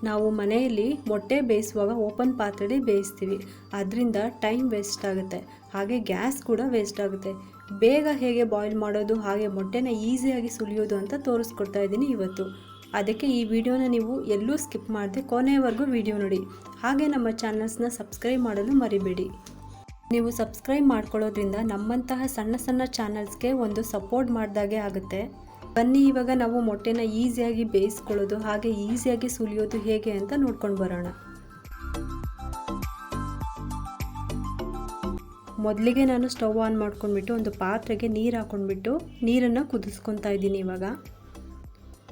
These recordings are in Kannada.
ನಾವು ಮನೆಯಲ್ಲಿ ಮೊಟ್ಟೆ ಬೇಯಿಸುವಾಗ ಓಪನ್ ಪಾತ್ರೆಯಲ್ಲಿ ಬೇಯಿಸ್ತೀವಿ. ಅದರಿಂದ ಟೈಮ್ ವೇಸ್ಟ್ ಆಗುತ್ತೆ, ಹಾಗೆ ಗ್ಯಾಸ್ ಕೂಡ ವೇಸ್ಟ್ ಆಗುತ್ತೆ. ಬೇಗ ಹೇಗೆ ಬಾಯ್ಲ್ ಮಾಡೋದು ಹಾಗೆ ಮೊಟ್ಟೆನ ಈಸಿಯಾಗಿ ಸುಲಿಯೋದು ಅಂತ ತೋರಿಸ್ಕೊಡ್ತಾ ಇದ್ದೀನಿ ಇವತ್ತು. ಅದಕ್ಕೆ ಈ ವಿಡಿಯೋನ ನೀವು ಎಲ್ಲೂ ಸ್ಕಿಪ್ ಮಾಡದೆ ಕೊನೆಯವರೆಗೂ ವಿಡಿಯೋ ನೋಡಿ. ಹಾಗೆ ನಮ್ಮ ಚಾನಲ್ಸ್ನ ಸಬ್ಸ್ಕ್ರೈಬ್ ಮಾಡಲು ಮರಿಬೇಡಿ. ನೀವು ಸಬ್ಸ್ಕ್ರೈಬ್ ಮಾಡ್ಕೊಳ್ಳೋದ್ರಿಂದ ನಮ್ಮಂತಹ ಸಣ್ಣ ಸಣ್ಣ ಚಾನಲ್ಸ್ಗೆ ಒಂದು ಸಪೋರ್ಟ್ ಮಾಡಿದಾಗೆ ಆಗುತ್ತೆ. ಬನ್ನಿ ಇವಾಗ ನಾವು ಮೊಟ್ಟೆನ ಈಸಿಯಾಗಿ ಬೇಯಿಸ್ಕೊಳ್ಳೋದು ಹಾಗೆ ಈಸಿಯಾಗಿ ಸುಲಿಯೋದು ಹೇಗೆ ಅಂತ ನೋಡ್ಕೊಂಡು ಬರೋಣ. ಮೊದಲಿಗೆ ನಾನು ಸ್ಟವ್ ಆನ್ ಮಾಡ್ಕೊಂಡ್ಬಿಟ್ಟು ಒಂದು ಪಾತ್ರೆಗೆ ನೀರು ಹಾಕ್ಕೊಂಡ್ಬಿಟ್ಟು ನೀರನ್ನು ಕುದಿಸ್ಕೊತಾ ಇದ್ದೀನಿ ಇವಾಗ.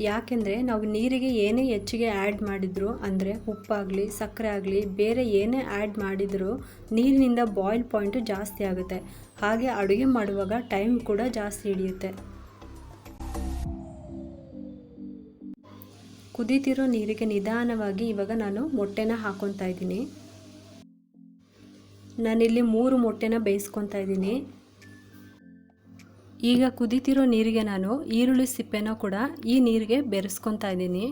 ಯಾಕೆಂದರೆ ನಾವು ನೀರಿಗೆ ಏನೇ ಹೆಚ್ಚಿಗೆ ಆ್ಯಡ್ ಮಾಡಿದ್ರು, ಅಂದರೆ ಉಪ್ಪಾಗಲಿ ಸಕ್ಕರೆ ಆಗಲಿ ಬೇರೆ ಏನೇ ಆ್ಯಡ್ ಮಾಡಿದರೂ ನೀರಿನಿಂದ ಬಾಯ್ಲ್ ಪಾಯಿಂಟು ಜಾಸ್ತಿ ಆಗುತ್ತೆ, ಹಾಗೆ ಅಡುಗೆ ಮಾಡುವಾಗ ಟೈಮ್ ಕೂಡ ಜಾಸ್ತಿ ಹಿಡಿಯುತ್ತೆ. ಕುದೀತಿರೋ ನೀರಿಗೆ ನಿಧಾನವಾಗಿ ಇವಾಗ ನಾನು ಮೊಟ್ಟೆನ ಹಾಕ್ಕೊತಾ ಇದ್ದೀನಿ. ನಾನಿಲ್ಲಿ 3 ಮೊಟ್ಟೆನ ಬೇಯಿಸ್ಕೊತಾ ಇದ್ದೀನಿ. ಈಗ ಕುದೀತಿರೋ ನೀರಿಗೆ ನಾನು ಈರುಳ್ಳಿ ಸಿಪ್ಪೆನ ಕೂಡ ಈ ನೀರಿಗೆ ಬೆರೆಸ್ಕೊತಾ ಇದ್ದೀನಿ.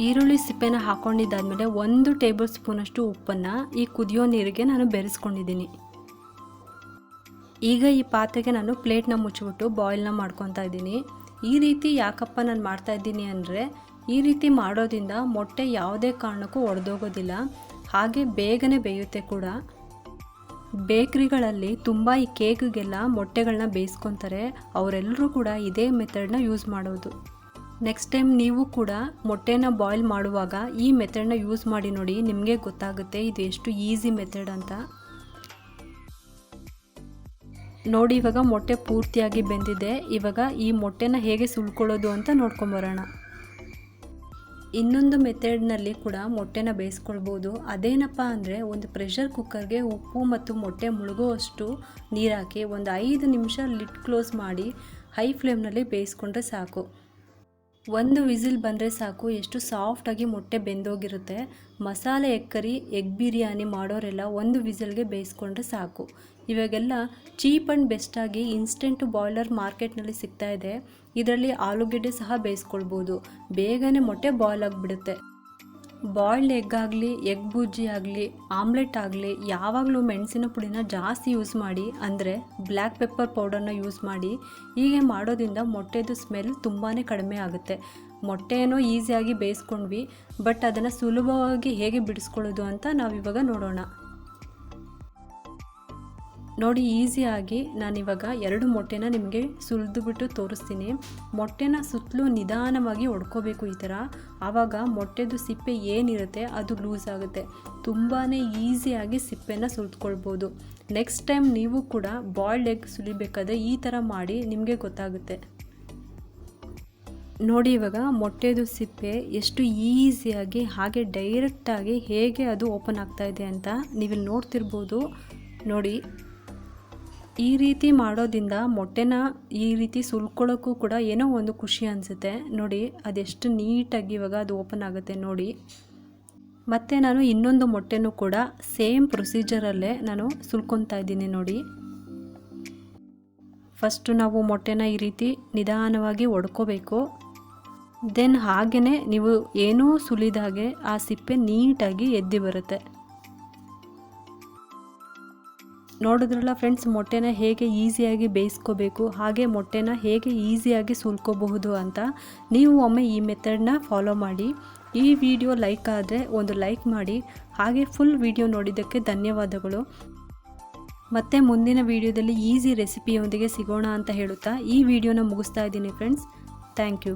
ಈರುಳ್ಳಿ ಸಿಪ್ಪೆನ ಹಾಕ್ಕೊಂಡಿದ್ದಾದಮೇಲೆ 1 ಟೇಬಲ್ ಸ್ಪೂನಷ್ಟು ಉಪ್ಪನ್ನು ಈ ಕುದಿಯೋ ನೀರಿಗೆ ನಾನು ಬೆರೆಸ್ಕೊಂಡಿದ್ದೀನಿ. ಈಗ ಈ ಪಾತ್ರೆಗೆ ನಾನು ಪ್ಲೇಟ್ನ ಮುಚ್ಚಿಬಿಟ್ಟು ಬಾಯ್ಲ್ನ ಮಾಡ್ಕೊತಾ ಇದ್ದೀನಿ. ಈ ರೀತಿ ಯಾಕಪ್ಪ ನಾನು ಮಾಡ್ತಾಯಿದ್ದೀನಿ ಅಂದರೆ, ಈ ರೀತಿ ಮಾಡೋದ್ರಿಂದ ಮೊಟ್ಟೆ ಯಾವುದೇ ಕಾರಣಕ್ಕೂ ಒಡೆದೋಗೋದಿಲ್ಲ, ಹಾಗೆ ಬೇಗನೆ ಬೇಯುತ್ತೆ ಕೂಡ. ಬೇಕ್ರಿಗಳಲ್ಲಿ ತುಂಬ ಈ ಕೇಕ್ಗೆಲ್ಲ ಮೊಟ್ಟೆಗಳನ್ನ ಬೇಯಿಸ್ಕೊತಾರೆ, ಅವರೆಲ್ಲರೂ ಕೂಡ ಇದೇ ಮೆಥಡ್ನ ಯೂಸ್ ಮಾಡೋದು. ನೆಕ್ಸ್ಟ್ ಟೈಮ್ ನೀವು ಕೂಡ ಮೊಟ್ಟೆನ ಬಾಯ್ಲ್ ಮಾಡುವಾಗ ಈ ಮೆಥಡ್ನ ಯೂಸ್ ಮಾಡಿ ನೋಡಿ, ನಿಮಗೆ ಗೊತ್ತಾಗುತ್ತೆ ಇದು ಎಷ್ಟು ಈಸಿ ಮೆಥಡ್ ಅಂತ. ನೋಡಿ ಇವಾಗ ಮೊಟ್ಟೆ ಪೂರ್ತಿಯಾಗಿ ಬೆಂದಿದೆ. ಇವಾಗ ಈ ಮೊಟ್ಟೆನ ಹೇಗೆ ಸುಲ್ಕೊಳ್ಳೋದು ಅಂತ ನೋಡ್ಕೊಂಬರೋಣ. ಇನ್ನೊಂದು ಮೆಥಡ್ನಲ್ಲಿ ಕೂಡ ಮೊಟ್ಟೆನ ಬೇಯಿಸ್ಕೊಳ್ಬೋದು. ಅದೇನಪ್ಪ ಅಂದರೆ, ಒಂದು ಪ್ರೆಷರ್ ಕುಕ್ಕರ್ಗೆ ಉಪ್ಪು ಮತ್ತು ಮೊಟ್ಟೆ ಮುಳುಗುವಷ್ಟು ನೀರು ಹಾಕಿ ಒಂದು 5 ನಿಮಿಷ ಲಿಡ್ ಕ್ಲೋಸ್ ಮಾಡಿ ಹೈ ಫ್ಲೇಮ್ನಲ್ಲಿ ಬೇಯಿಸ್ಕೊಂಡ್ರೆ ಸಾಕು. 1 ವಿಸಿಲ್ ಬಂದರೆ ಸಾಕು, ಎಷ್ಟು ಸಾಫ್ಟಾಗಿ ಮೊಟ್ಟೆ ಬೆಂದೋಗಿರುತ್ತೆ. ಮಸಾಲೆ ಎಗ್ ಕರಿ, ಎಗ್ ಬಿರಿಯಾನಿ ಮಾಡೋರೆಲ್ಲ 1 ವಿಸಿಲ್ಗೆ ಬೇಯಿಸ್ಕೊಂಡ್ರೆ ಸಾಕು. ಇವಾಗೆಲ್ಲ ಚೀಪ್ ಆ್ಯಂಡ್ ಬೆಸ್ಟಾಗಿ ಇನ್ಸ್ಟೆಂಟ್ ಬಾಯ್ಲರ್ ಮಾರ್ಕೆಟ್ನಲ್ಲಿ ಸಿಗ್ತಾ ಇದೆ. ಇದರಲ್ಲಿ ಆಲೂಗೆಡ್ಡೆ ಸಹ ಬೇಯಿಸ್ಕೊಳ್ಬೋದು, ಬೇಗನೆ ಮೊಟ್ಟೆ ಬಾಯ್ಲ್ ಆಗಿಬಿಡುತ್ತೆ. ಬಾಯ್ಲ್ಡ್ ಎಗ್ ಆಗಲಿ, ಎಗ್ ಬುಜ್ಜಿ ಆಗಲಿ, ಆಮ್ಲೆಟ್ ಆಗಲಿ ಯಾವಾಗಲೂ ಮೆಣಸಿನ ಪುಡಿನ ಜಾಸ್ತಿ ಯೂಸ್ ಮಾಡಿ, ಅಂದರೆ ಬ್ಲ್ಯಾಕ್ ಪೆಪ್ಪರ್ ಪೌಡರ್ನ ಯೂಸ್ ಮಾಡಿ. ಹೀಗೆ ಮಾಡೋದ್ರಿಂದ ಮೊಟ್ಟೆದು ಸ್ಮೆಲ್ ತುಂಬಾ ಕಡಿಮೆ ಆಗುತ್ತೆ. ಮೊಟ್ಟೆನೋ ಈಸಿಯಾಗಿ ಬೇಯಿಸ್ಕೊಂಡ್ವಿ, ಬಟ್ ಅದನ್ನು ಸುಲಭವಾಗಿ ಹೇಗೆ ಬಿಡಿಸ್ಕೊಳ್ಳೋದು ಅಂತ ನಾವಿವಾಗ ನೋಡೋಣ. ನೋಡಿ ಈಸಿಯಾಗಿ ನಾನಿವಾಗ 2 ಮೊಟ್ಟೆನ ನಿಮಗೆ ಸುಲಿದುಬಿಟ್ಟು ತೋರಿಸ್ತೀನಿ. ಮೊಟ್ಟೆನ ಸುತ್ತಲೂ ನಿಧಾನವಾಗಿ ಒಡ್ಕೋಬೇಕು ಈ ಥರ. ಆವಾಗ ಮೊಟ್ಟೆದು ಸಿಪ್ಪೆ ಏನಿರುತ್ತೆ ಅದು ಲೂಸ್ ಆಗುತ್ತೆ. ತುಂಬಾ ಈಸಿಯಾಗಿ ಸಿಪ್ಪೆನ ಸುಲಿದುಕೊಳ್ಬೋದು. ನೆಕ್ಸ್ಟ್ ಟೈಮ್ ನೀವು ಕೂಡ ಬಾಯ್ಲ್ಡ್ ಎಗ್ ಸುಲಿಬೇಕಾದ್ರೆ ಈ ಥರ ಮಾಡಿ, ನಿಮಗೆ ಗೊತ್ತಾಗುತ್ತೆ. ನೋಡಿ ಇವಾಗ ಮೊಟ್ಟೆದು ಸಿಪ್ಪೆ ಎಷ್ಟು ಈಸಿಯಾಗಿ ಹಾಗೆ ಡೈರೆಕ್ಟಾಗಿ ಹೇಗೆ ಅದು ಓಪನ್ ಆಗ್ತಾ ಇದೆ ಅಂತ ನೀವಿಲ್ಲಿ ನೋಡ್ತಿರ್ಬೋದು. ನೋಡಿ ಈ ರೀತಿ ಮಾಡೋದ್ರಿಂದ ಮೊಟ್ಟೆನ ಈ ರೀತಿ ಸುಲ್ಕೊಳ್ಳೋಕ್ಕೂ ಕೂಡ ಏನೋ ಒಂದು ಖುಷಿ ಅನಿಸುತ್ತೆ. ನೋಡಿ ಅದೆಷ್ಟು ನೀಟಾಗಿ ಇವಾಗ ಅದು ಓಪನ್ ಆಗುತ್ತೆ ನೋಡಿ. ಮತ್ತು ನಾನು ಇನ್ನೊಂದು ಮೊಟ್ಟೆನೂ ಕೂಡ ಸೇಮ್ ಪ್ರೊಸೀಜರಲ್ಲೇ ನಾನು ಸುಲ್ಕೊತಾ ಇದ್ದೀನಿ ನೋಡಿ. ಫಸ್ಟು ನಾವು ಮೊಟ್ಟೆನ ಈ ರೀತಿ ನಿಧಾನವಾಗಿ ಒಡ್ಕೋಬೇಕು. ದೆನ್ ಹಾಗೆಯೇ ನೀವು ಏನೂ ಸುಲಿದಾಗೆ ಆ ಸಿಪ್ಪೆ ನೀಟಾಗಿ ಎದ್ದು ಬರುತ್ತೆ. ನೋಡಿದ್ರಲ್ಲ ಫ್ರೆಂಡ್ಸ್, ಮೊಟ್ಟೆನ ಹೇಗೆ ಈಸಿಯಾಗಿ ಬೇಯಿಸ್ಕೋಬೇಕು, ಹಾಗೆ ಮೊಟ್ಟೆನ ಹೇಗೆ ಈಸಿಯಾಗಿ ಸುಲ್ಕೋಬಹುದು ಅಂತ. ನೀವು ಒಮ್ಮೆ ಈ ಮೆಥಡ್ನ ಫಾಲೋ ಮಾಡಿ. ಈ ವಿಡಿಯೋ ಲೈಕ್ ಆದರೆ ಒಂದು ಲೈಕ್ ಮಾಡಿ. ಹಾಗೆ ಫುಲ್ ವಿಡಿಯೋ ನೋಡಿದ್ದಕ್ಕೆ ಧನ್ಯವಾದಗಳು. ಮತ್ತೆ ಮುಂದಿನ ವಿಡಿಯೋದಲ್ಲಿ ಈಸಿ ರೆಸಿಪಿಯೊಂದಿಗೆ ಸಿಗೋಣ ಅಂತ ಹೇಳುತ್ತಾ ಈ ವಿಡಿಯೋನ ಮುಗಿಸ್ತಾ ಇದ್ದೀನಿ ಫ್ರೆಂಡ್ಸ್. Thank you.